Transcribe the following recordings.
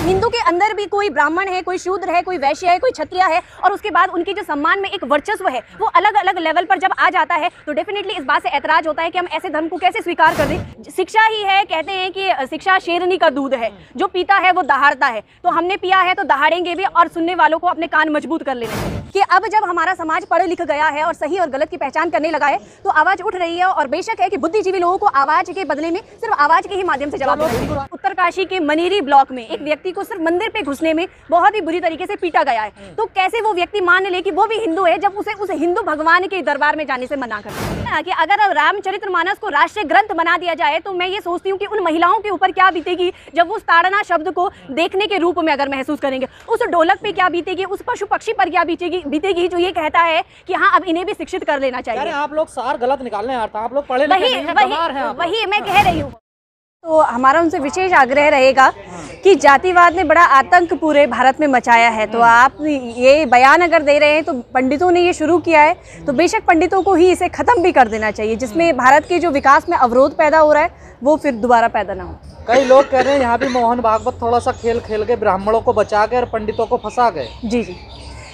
हिंदू के अंदर भी कोई ब्राह्मण है, कोई शूद्र है, कोई वैश्य है, कोई क्षत्रिय है, और उसके बाद उनके जो सम्मान में एक वर्चस्व है वो अलग अलग लेवल पर जब आ जाता है तो डेफिनेटली इस बात से ऐतराज होता है कि हम ऐसे धर्म को कैसे स्वीकार कर दें। शिक्षा ही है, कहते हैं कि शिक्षा शेरनी का दूध है, जो पीता है वो दहाड़ता है, तो हमने पिया है तो दहाड़ेंगे भी, और सुनने वालों को अपने कान मजबूत कर लेने हैं कि अब जब हमारा समाज पढ़ लिख गया है और सही और गलत की पहचान करने लगा है तो आवाज उठ रही है। और बेशक है कि बुद्धिजीवी लोगों को आवाज के बदले में सिर्फ आवाज के ही माध्यम से जवाब देना है। उत्तरकाशी के मनेरी ब्लॉक में एक व्यक्ति को सिर्फ मंदिर पे घुसने में बहुत ही बुरी तरीके से पीटा गया है, तो कैसे वो व्यक्ति मान ले कि वो भी हिंदू है जब उसे उस हिंदू भगवान के दरबार में जाने से मना कर दिया। कि अगर रामचरितमानस को राष्ट्रीय ग्रंथ बना दिया जाए तो मैं ये सोचती हूँ कि उन महिलाओं के ऊपर क्या बीतेगी जब वो ताड़ना शब्द को देखने के रूप में अगर महसूस करेंगे, उस ढोलक पे क्या बीतेगी, उस पशु पक्षी पर क्या बीतेगी जो ये कहता है कि हाँ अब इन्हें भी शिक्षित कर लेना चाहिए। आप लोग सार गलत निकालने आता, आप लोग पढ़े लिखे नहीं हैं, वही मैं कह रही हूँ। तो हमारा उनसे विशेष आग्रह रहेगा कि जातिवाद ने बड़ा आतंक पूरे भारत में मचाया है, तो आप ये बयान अगर दे रहे हैं तो पंडितों ने ये शुरू किया है तो बेशक पंडितों को ही इसे ख़त्म भी कर देना चाहिए, जिसमें भारत के जो विकास में अवरोध पैदा हो रहा है वो फिर दोबारा पैदा ना हो। कई लोग कह रहे हैं यहाँ भी मोहन भागवत थोड़ा सा खेल खेल के ब्राह्मणों को बचा गए और पंडितों को फंसा गए। जी जी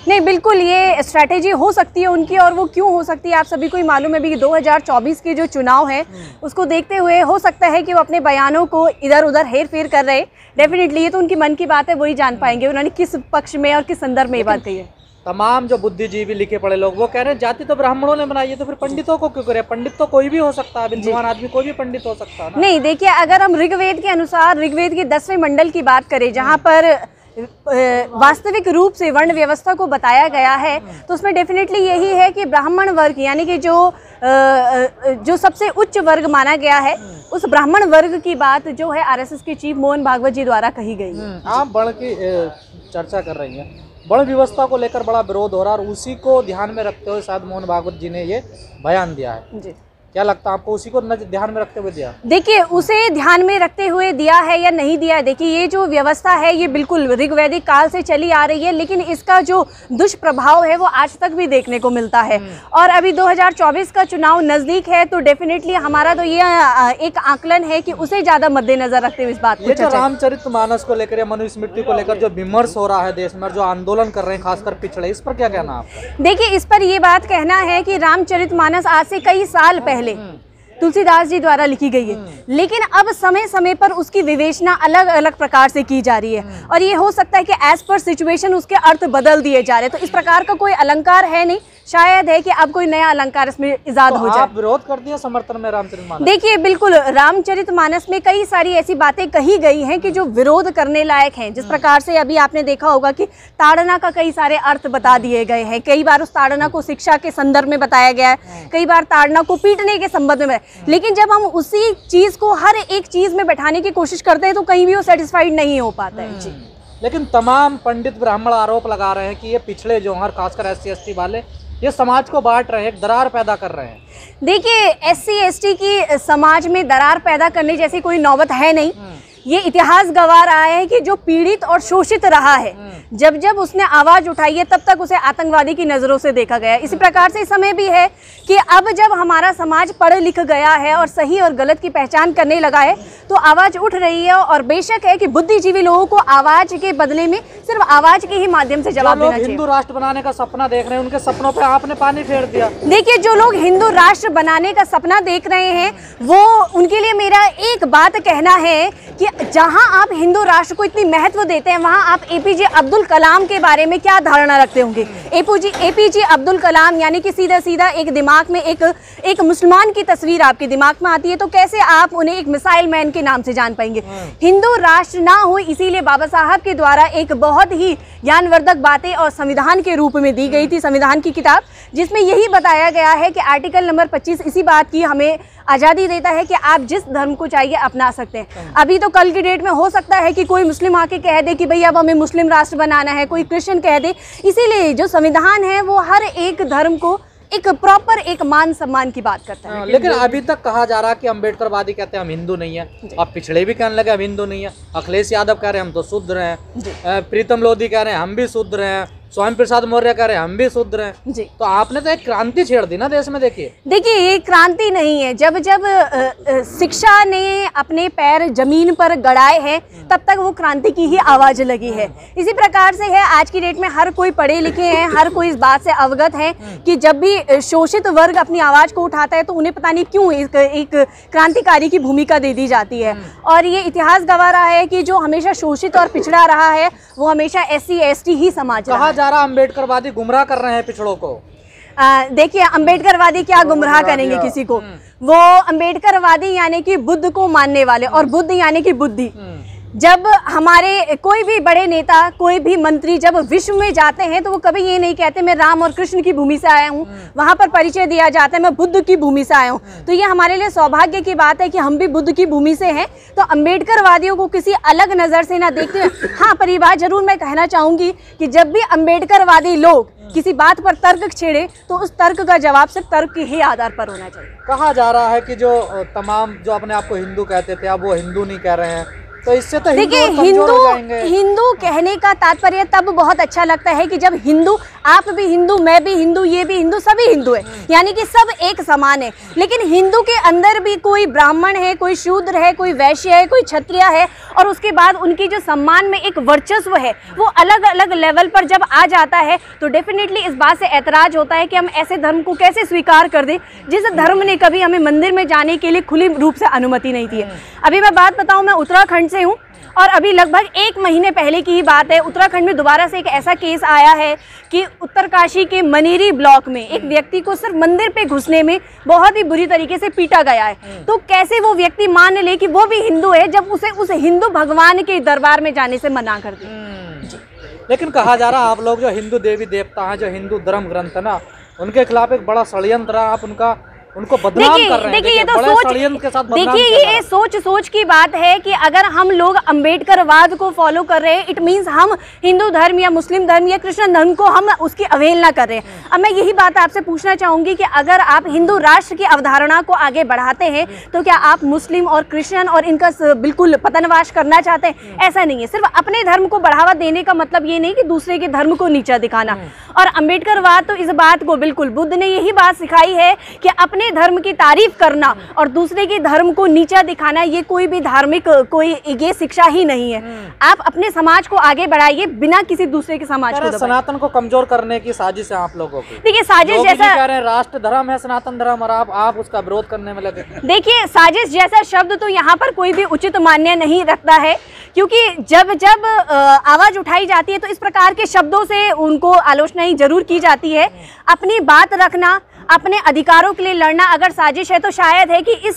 नहीं, बिल्कुल ये स्ट्रैटेजी हो सकती है उनकी, और वो क्यों हो सकती है आप सभी को ही मालूम है भी कि 2024 के जो चुनाव है उसको देखते हुए हो सकता है कि वो अपने बयानों को इधर उधर हेर फेर कर रहे हैं। डेफिनेटली ये तो उनकी मन की बात है, वही जान पाएंगे उन्होंने किस पक्ष में और किस संदर्भ में ये बात कही है। तमाम जो बुद्धिजीवी लिखे पढ़े लोग वो कह रहे हैं जाति तो ब्राह्मणों ने बनाई है, तो फिर पंडितों को क्यों करे? पंडित तो कोई भी हो सकता है, विद्वान आदमी कोई भी पंडित हो सकता है ना? नहीं, देखिए अगर हम ऋग्वेद के अनुसार ऋग्वेद के 10वें मंडल की बात करें जहाँ पर वास्तविक रूप से वर्ण व्यवस्था को बताया गया है तो उसमें डेफिनेटली यही है कि ब्राह्मण वर्ग यानी कि जो सबसे उच्च वर्ग माना गया है उस ब्राह्मण वर्ग की बात जो है आरएसएस के चीफ मोहन भागवत जी द्वारा कही गई है। आप बड़ की चर्चा कर रही हैं, वर्ण व्यवस्था को लेकर बड़ा विरोध हो रहा है और उसी को ध्यान में रखते हुए शायद मोहन भागवत जी ने ये बयान दिया है जी। क्या लगता है आपको, उसी को ध्यान में रखते हुए दिया? देखिए उसे ध्यान में रखते हुए दिया है या नहीं दिया, देखिए ये जो व्यवस्था है ये बिल्कुल ऋग्वैदिक काल से चली आ रही है, लेकिन इसका जो दुष्प्रभाव है वो आज तक भी देखने को मिलता है। और अभी 2024 का चुनाव नजदीक है तो डेफिनेटली हमारा तो ये एक आकलन है कि उसे ज्यादा मद्देनजर रखते हुए इस बात को चर्चा। रामचरितमानस को लेकर या मनुस्मृति को लेकर जो विमर्श हो रहा है देश में, जो आंदोलन कर रहे हैं खासकर पिछड़े, इस पर क्या कहना आपका? देखिए इस पर ये बात कहना है कि रामचरितमानस आज से कई साल पहले तुलसीदास जी द्वारा लिखी गई है, लेकिन अब समय समय पर उसकी विवेचना अलग अलग प्रकार से की जा रही है और ये हो सकता है कि एज पर सिचुएशन उसके अर्थ बदल दिए जा रहे हैं। तो इस प्रकार का कोई अलंकार है नहीं, शायद है कि अब कोई नया अलंकार इसमें इजाद हो जाए। आप विरोध कर दिया समर्थन में रामचरितमानस? देखिए बिल्कुल, रामचरितमानस में कई सारी ऐसी बातें कही गई हैं कि जो विरोध करने लायक हैं। जिस प्रकार से अभी आपने देखा होगा कि ताड़ना का कई सारे अर्थ बता दिए गए हैं, कई बार उस ताड़ना को शिक्षा के संदर्भ में बताया गया है, कई बार ताड़ना को पीटने के संबंध में। लेकिन जब हम उसी चीज को हर एक चीज में बैठाने की कोशिश करते हैं तो कहीं भी वो सेटिस्फाइड नहीं हो पाता है जी। लेकिन तमाम पंडित ब्राह्मण आरोप लगा रहे हैं कि ये पिछड़े जो हैं खासकर SC/ST वाले ये समाज को बांट रहे हैं, एक दरार पैदा कर रहे हैं। देखिए SC/ST की समाज में दरार पैदा करने जैसी कोई नौबत है नहीं। ये इतिहास गवाह रहा है कि जो पीड़ित और शोषित रहा है, जब जब उसने आवाज उठाई है तब तक उसे आतंकवादी की नजरों से देखा गया। इसी प्रकार से इस समय भी है कि अब जब हमारा समाज पढ़ लिख गया है और सही और गलत की पहचान करने लगा है तो आवाज उठ रही है। और बेशक है कि बुद्धिजीवी लोगों को आवाज के बदले में सिर्फ आवाज के ही माध्यम से जवाब देना चाहिए। हिंदू राष्ट्र बनाने का सपना देख रहे हैं, उनके सपनों पे आपने पानी फेर दिया। देखिए जो लोग हिंदू राष्ट्र बनाने का सपना देख रहे हैं वो उनके लिए मेरा एक बात कहना है कि जहां आप हिंदू राष्ट्र को इतनी महत्व देते हैं वहां आप APJ अब्दुल कलाम के बारे में क्या धारणा रखते होंगे? APJ अब्दुल कलाम यानी कि सीधा सीधा एक दिमाग में एक मुसलमान की तस्वीर आपके दिमाग में आती है तो कैसे आप उन्हें एक मिसाइल मैन के नाम से जान पाएंगे? हिंदू राष्ट्र ना हो, इसीलिए बाबा साहब के द्वारा एक बहुत ही ज्ञानवर्धक बातें और संविधान के रूप में दी गई थी, संविधान की किताब, जिसमें यही बताया गया है कि आर्टिकल नंबर 25 इसी बात की हमें आज़ादी देता है कि आप जिस धर्म को चाहिए अपना सकते हैं। अभी तो कल की डेट में हो सकता है कि कोई मुस्लिम आके कह दे कि भाई अब हमें मुस्लिम राष्ट्र बनाना है, कोई क्रिश्चियन कह दे। इसीलिए जो संविधान है वो हर एक धर्म को एक प्रॉपर एक मान सम्मान की बात करता है। लेकिन अभी तक कहा जा रहा है कि अम्बेडकरवादी कहते हैं हम हिंदू नहीं है, अब पिछड़े भी कहने लगे हम हिंदू नहीं है, अखिलेश यादव कह रहे हैं हम तो शूद्र हैं, प्रीतम लोधी कह रहे हैं हम भी शूद्र हैं, स्वामी प्रसाद मौर्य कह रहे हैं हम भी शूद्र हैं जी। तो आपने तो एक क्रांति छेड़ दी ना देश में। देखिए ये क्रांति नहीं है। जब शिक्षा ने अपने पैर जमीन पर गड़ाए हैं तब तक वो क्रांति की ही आवाज लगी है। इसी प्रकार से है आज की डेट में हर कोई पढ़े लिखे हैं, हर कोई इस बात से अवगत है कि जब भी शोषित वर्ग अपनी आवाज को उठाता है तो उन्हें पता नहीं क्यों एक क्रांतिकारी की भूमिका दे दी जाती है। और ये इतिहास गवाह रहा है कि जो हमेशा शोषित और पिछड़ा रहा है वो हमेशा SC ST ही समाज रहा है। जा रहा अम्बेडकरवादी गुमराह कर रहे हैं पिछड़ों को। देखिए अम्बेडकरवादी क्या गुमराह करेंगे किसी को। वो अम्बेडकरवादी यानी कि बुद्ध को मानने वाले, और बुद्ध यानी कि बुद्धि। जब हमारे कोई भी बड़े नेता, कोई भी मंत्री जब विश्व में जाते हैं तो वो कभी ये नहीं कहते मैं राम और कृष्ण की भूमि से आया हूँ। वहाँ पर परिचय दिया जाता है मैं बुद्ध की भूमि से आया हूँ। तो ये हमारे लिए सौभाग्य की बात है कि हम भी बुद्ध की भूमि से हैं। तो अम्बेडकरवादियों को किसी अलग नज़र से ना देखते हैं। हाँ, पर ये बात जरूर मैं कहना चाहूँगी कि जब भी अम्बेडकरवादी लोग किसी बात पर तर्क छेड़े तो उस तर्क का जवाब सिर्फ तर्क के ही आधार पर होना चाहिए। कहा जा रहा है कि जो तमाम जो अपने आप को हिंदू कहते थे अब वो हिंदू नहीं कह रहे हैं, तो इससे तो देखिए हिंदू कहने का तात्पर्य तब बहुत अच्छा लगता है कि जब हिंदू, आप भी हिंदू, मैं भी हिंदू, ये भी हिंदू, सभी हिंदू है, यानी कि सब एक समान है। लेकिन हिंदू के अंदर भी कोई ब्राह्मण है, कोई शूद्र है, कोई वैश्य है, कोई क्षत्रिय है, और उसके बाद उनकी जो सम्मान में एक वर्चस्व है वो अलग अलग लेवल पर जब आ जाता है तो डेफिनेटली इस बात से ऐतराज होता है कि हम ऐसे धर्म को कैसे स्वीकार कर दें जिस धर्म ने कभी हमें मंदिर में जाने के लिए खुली रूप से अनुमति नहीं दी है। अभी मैं बात बताऊं, मैं उत्तराखंड से हूँ और अभी लगभग 1 महीने पहले की ही बात है, उत्तराखंड में दोबारा से एक ऐसा केस आया है कि उत्तरकाशी के मनेरी ब्लॉक में एक व्यक्ति को सिर्फ मंदिर पे घुसने में बहुत ही बुरी तरीके से पीटा गया है। तो कैसे वो व्यक्ति मान ले कि वो भी हिंदू है जब उसे उस हिंदू भगवान के दरबार में जाने से मना कर दिया। लेकिन कहा जा रहा है आप लोग जो हिंदू देवी देवता हैं, जो हिंदू धर्म ग्रंथ है ना, उनके खिलाफ एक बड़ा षड्यंत्र आप उनको बदनाम कर रहे हैं। देखिए ये तो सोच की बात है कि अगर हम लोग अम्बेडकरवाद को फॉलो कर रहे हैं इट मींस हम हिंदू धर्म या मुस्लिम धर्म या कृष्ण धर्म को हम उसकी अवहेलना कर रहे हैं। अब मैं यही बात आपसे पूछना चाहूंगी कि अगर आप हिंदू राष्ट्र की अवधारणा को आगे बढ़ाते हैं तो क्या आप मुस्लिम और क्रिश्चियन और इनका बिल्कुल पतनवास करना चाहते हैं? ऐसा नहीं है। सिर्फ अपने धर्म को बढ़ावा देने का मतलब ये नहीं कि दूसरे के धर्म को नीचा दिखाना। और अम्बेडकरवाद तो इस बात को बिल्कुल, बुद्ध ने यही बात सिखाई है कि अपने धर्म की तारीफ करना और दूसरे के धर्म को नीचा दिखाना ये कोई भी धार्मिक कोई ये शिक्षा ही नहीं है। आप अपने समाज को आगे बढ़ाइए बिना किसी दूसरे के समाज को। सनातन को कमजोर करने की साजिश है आप लोगों की। देखिए साजिश जैसा कह रहे हैं राष्ट्र धर्म है सनातन धर्म और आप उसका विरोध करने में लगे। देखिए साजिश जैसा शब्द तो यहाँ पर कोई भी उचित मान्य नहीं रखता है, क्योंकि जब आवाज उठाई जाती है तो इस प्रकार के शब्दों से उनको आलोचना ही जरूर की जाती है। अपनी बात रखना, अपने अधिकारों के लिए लड़ना अगर साजिश है तो शायद है कि इस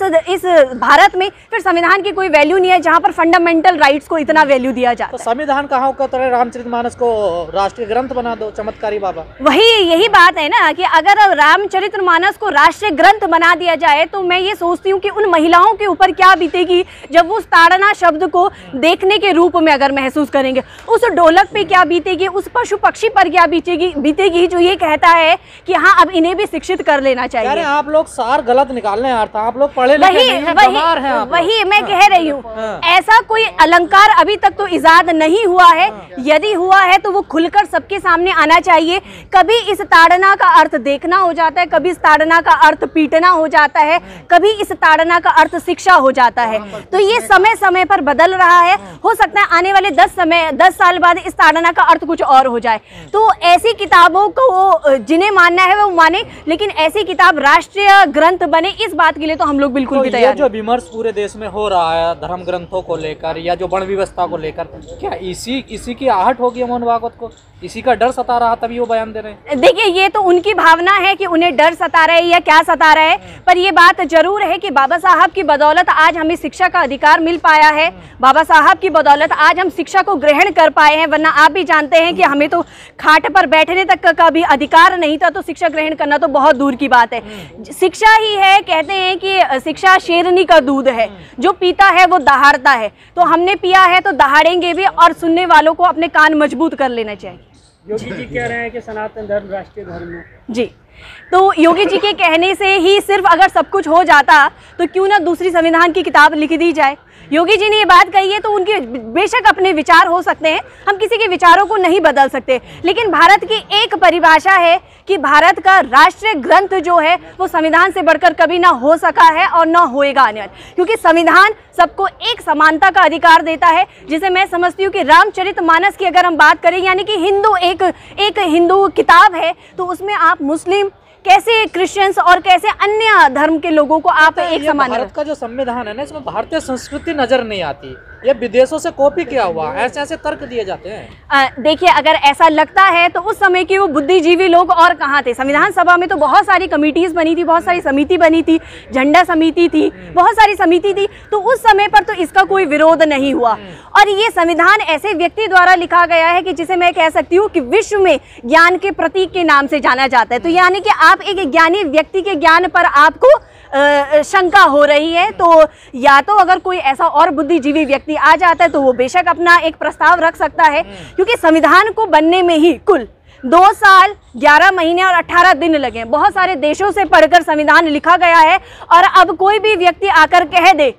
भारत में फिर संविधान की कोई वैल्यू नहीं है जहां पर फंडामेंटल राइट्स को इतना वैल्यू दिया जाता है। तो संविधान कहाँ का तरह रामचरितमानस को राष्ट्रीय ग्रंथ बना दो, चमत्कारी बाबा। यही बात है ना कि अगर रामचरितमानस को राष्ट्रीय ग्रंथ बना दिया जाए तो मैं ये सोचती हूँ कि उन महिलाओं के ऊपर क्या बीतेगी जब वो ताड़ना शब्द को देखने के रूप में अगर महसूस करेंगे। उस ढोलक पे क्या बीतेगी, उस पशु पक्षी पर क्या बीतेगी जो ये कहता है कि हाँ अब इन्हें भी शिक्षित कर लेना चाहिए। अरे आप लोग सार गलत निकालने आता, आप लोग पढ़े लिखे नहीं हैं, बीमार हैं आप। वही मैं कह रही हूँ। ऐसा कोई अलंकार अभी तक तो इजाद नहीं हुआ है। यदि हुआ है तो वो खुलकर सबके सामने आना चाहिए। कभी इस ताड़ना का अर्थ देखना हो जाता है, कभी इस ताड़ना का अर्थ पीटना हो जाता है, कभी इस ताड़ना का अर्थ शिक्षा हो जाता है। तो ये समय समय पर बदल रहा है। हो सकता है आने वाले 10 साल बाद इस ताड़ना का अर्थ कुछ और हो जाए। तो ऐसी किताबों को जिन्हें मानना है वो माने, लेकिन ऐसी किताब राष्ट्रीय ग्रंथ बने इस बात के लिए तो हम लोग बिल्कुल भी तैयार। जो विमर्श पूरे देश में हो रहा है धर्म ग्रंथों को लेकर या जो वर्ण व्यवस्था को लेकर, क्या इसी की आहट होगी मोहन भागवत को? इसी का डर सता रहा तभी वो बयान दे रहे हैं। देखिए ये तो उनकी भावना है कि उन्हें डर सता रहा है या क्या सता रहा है, पर ये बात जरूर है कि बाबा साहब की बदौलत आज हमें शिक्षा का अधिकार मिल पाया है। बाबा साहब की बदौलत आज हम शिक्षा को ग्रहण कर पाए हैं, वरना आप भी जानते हैं कि हमें तो खाट पर बैठने तक का भी अधिकार नहीं था, तो शिक्षा ग्रहण करना तो बहुत दूर की बात है। शिक्षा ही है, कहते हैं कि शिक्षा शेरनी का दूध है, जो पीता है वो दहाड़ता है। तो हमने पिया है तो दहाड़ेंगे भी, और सुनने वालों को अपने कान मजबूत कर लेना चाहिए। योगी जी कह रहे हैं कि सनातन धर्म राष्ट्रीय धर्म है। जी, तो योगी जी के कहने से ही सिर्फ अगर सब कुछ हो जाता तो क्यों ना दूसरी संविधान की किताब लिख दी जाए। योगी जी ने ये बात कही है तो उनके बेशक अपने विचार हो सकते हैं, हम किसी के विचारों को नहीं बदल सकते, लेकिन भारत की एक परिभाषा है कि भारत का राष्ट्रीय ग्रंथ जो है वो संविधान से बढ़कर कभी ना हो सका है और ना होएगा आने वाले, क्योंकि संविधान सबको एक समानता का अधिकार देता है, जिसे मैं समझती हूँ कि रामचरितमानस की अगर हम बात करें, यानी कि हिंदू एक हिंदू किताब है, तो उसमें आप मुस्लिम कैसे क्रिश्चियंस और कैसे अन्य धर्म के लोगों को आप एक समान, भारत का जो संविधान है ना, इसमें भारतीय संस्कृति नजर नहीं आती, ये विदेशों से कॉपी किया हुआ, ऐसे ऐसे तर्क दिए जाते हैं। देखिए, अगर ऐसा लगता है तो उस समय के वो बुद्धिजीवी लोग और कहाँ थे? संविधान सभा में तो बहुत सारी कमिटीज बनी थी, बहुत सारी समिति बनी थी, झंडा समिति थी, बहुत सारी समिति थी, तो उस समय पर तो इसका कोई विरोध नहीं हुआ। और ये संविधान ऐसे व्यक्ति द्वारा लिखा गया है कि जिसे मैं कह सकती हूँ कि विश्व में ज्ञान के प्रतीक के नाम से जाना जाता है। तो यानी कि आप एक ज्ञानी व्यक्ति के ज्ञान पर आपको शंका हो रही है, तो या तो अगर कोई ऐसा और बुद्धिजीवी व्यक्ति आ जाता है तो वो बेशक अपना एक प्रस्ताव रख सकता है, क्योंकि संविधान को बनने में ही कुल 2 साल 11 महीने और 18 दिन लगे। बहुत सारे देशों से पढ़कर संविधान लिखा गया है, और अब कोई भी व्यक्ति आकर कह दे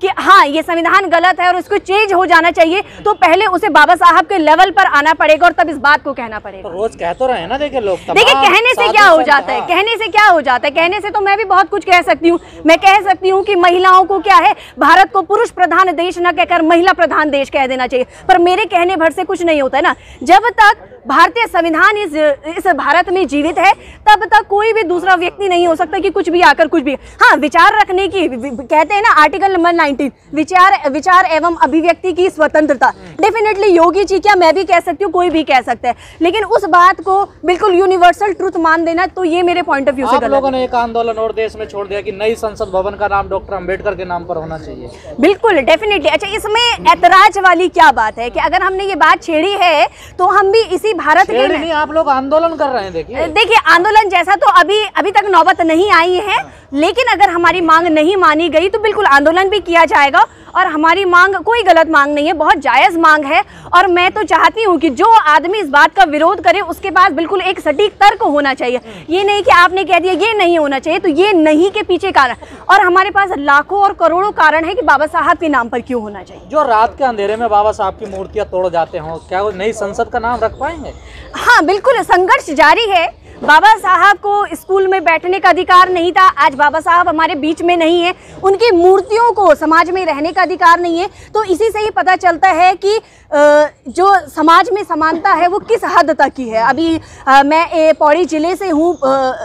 कि हाँ ये संविधान गलत है और उसको चेंज हो जाना चाहिए, तो पहले उसे बाबा साहब के लेवल पर आना पड़ेगा और तब इस बात को कहना पड़ेगा। तो रोज कह तो रहे हैं ना, देखिए लोग, देखिए कहने से क्या हो जाता है, कहने से क्या हो जाता है, कहने से तो मैं भी बहुत कुछ कह सकती हूँ। मैं कह सकती हूँ कि महिलाओं को क्या है, भारत को पुरुष प्रधान देश न कहकर महिला प्रधान देश कह देना चाहिए, पर मेरे कहने भर से कुछ नहीं होता है ना। जब तक भारतीय संविधान इस भारत में जीवित है, तब तक कोई भी दूसरा व्यक्ति नहीं हो सकता कि कुछ भी आकर कुछ भी, हाँ विचार रखने की, कहते हैं ना आर्टिकल नंबर 19, विचार एवं अभिव्यक्ति की स्वतंत्रता। डेफिनेटली योगी जी क्या, मैं भी कह सकती हूँ, कोई भी कह सकता है, लेकिन उस बात को बिल्कुल यूनिवर्सल ट्रुथ मान देना, तो ये मेरे पॉइंट ऑफ व्यू से गलत है। आप लोगों ने एक आंदोलन और देश में छोड़ दिया कि नई संसद भवन का नाम डॉक्टर अंबेडकर के नाम पर होना चाहिए। बिल्कुल डेफिनेटली। अच्छा, इसमें ऐतराज वाली क्या बात है कि अगर हमने ये बात छेड़ी है तो हम भी इसी भारत के नहीं, आप लोग आंदोलन कर रहे हैं। देखिए आंदोलन जैसा तो अभी तक नौबत नहीं आई है, लेकिन अगर हमारी मांग नहीं मानी गई तो बिल्कुल आंदोलन भी किया जाएगा, और हमारी मांग कोई गलत मांग नहीं है, बहुत जायज़ मांग है। और मैं तो चाहती हूँ कि जो आदमी इस बात का विरोध करे उसके पास बिल्कुल एक सटीक तर्क होना चाहिए, ये नहीं कि आपने कह दिया ये नहीं होना चाहिए, तो ये नहीं के पीछे कारण, और हमारे पास लाखों और करोड़ों कारण है कि बाबा साहब के नाम पर क्यों होना चाहिए। जो रात के अंधेरे में बाबा साहब की मूर्तियां तोड़ जाते हों, क्या वो नई संसद का नाम रख पाएंगे? हाँ बिल्कुल, संघर्ष जारी है। बाबा साहब को स्कूल में बैठने का अधिकार नहीं था, आज बाबा साहब हमारे बीच में नहीं है, उनकी मूर्तियों को समाज में रहने का अधिकार नहीं है, तो इसी से ही पता चलता है कि जो समाज में समानता है वो किस हद तक की है। अभी मैं पौड़ी जिले से हूँ,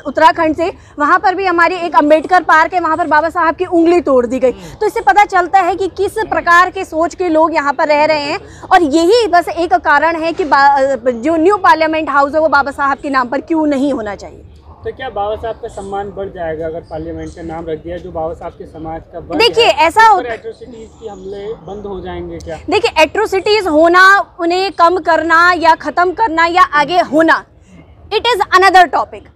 उत्तराखंड से, वहाँ पर भी हमारी एक अंबेडकर पार्क है, वहाँ पर बाबा साहब की उंगली तोड़ दी गई, तो इससे पता चलता है कि किस प्रकार के सोच के लोग यहाँ पर रह रहे हैं। और यही बस एक कारण है कि जो न्यू पार्लियामेंट हाउस है वो बाबा साहब के नाम पर क्यों नहीं होना चाहिए। तो क्या बाबा साहब का सम्मान बढ़ जाएगा अगर पार्लियामेंट का नाम रख दिया जो बाबा साहब के समाज का? देखिए ऐसा एट्रोसिटीज की हमले बंद हो जाएंगे क्या? देखिए एट्रोसिटीज होना, उन्हें कम करना या खत्म करना या आगे होना, it is another topic.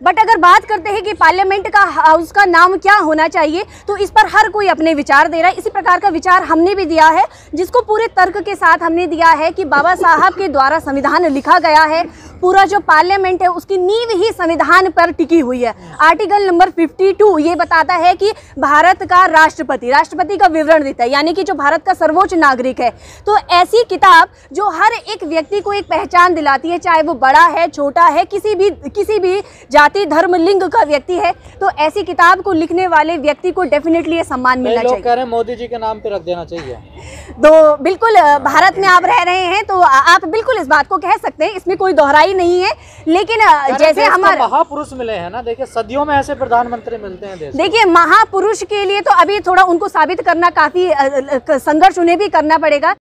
But अगर बात करते हैं कि पार्लियामेंट का हाउस का नाम क्या होना चाहिए, तो इस पर हर कोई अपने विचार दे रहा है। इसी प्रकार का विचार हमने भी दिया है, जिसको पूरे तर्क के साथ हमने दिया है कि बाबा साहब के द्वारा संविधान लिखा गया है, पूरा जो पार्लियामेंट है उसकी नींव ही संविधान पर टिकी हुई है। आर्टिकल नंबर 52 ये बताता है कि भारत का राष्ट्रपति का विवरण देता है, यानी कि जो भारत का सर्वोच्च नागरिक है। तो ऐसी किताब जो हर एक व्यक्ति को एक पहचान दिलाती है, चाहे वो बड़ा है छोटा है, किसी भी जाति धर्म लिंग का व्यक्ति है, तो ऐसी किताब को लिखने वाले व्यक्ति को डेफिनेटली ये सम्मान मिलना चाहिए। लोग कह रहे हैं मोदी जी के नाम पे रख देना चाहिए। तो बिल्कुल, भारत में आप रह रहे हैं तो आप बिल्कुल इस बात को कह सकते हैं, इसमें कोई दोहराई नहीं है। लेकिन जैसे हमारे महापुरुष मिले हैं ना, देखिए सदियों में ऐसे प्रधानमंत्री मिलते हैं देश। देखिए महापुरुष के लिए तो अभी थोड़ा उनको साबित करना काफी संघर्ष उन्हें भी करना पड़ेगा।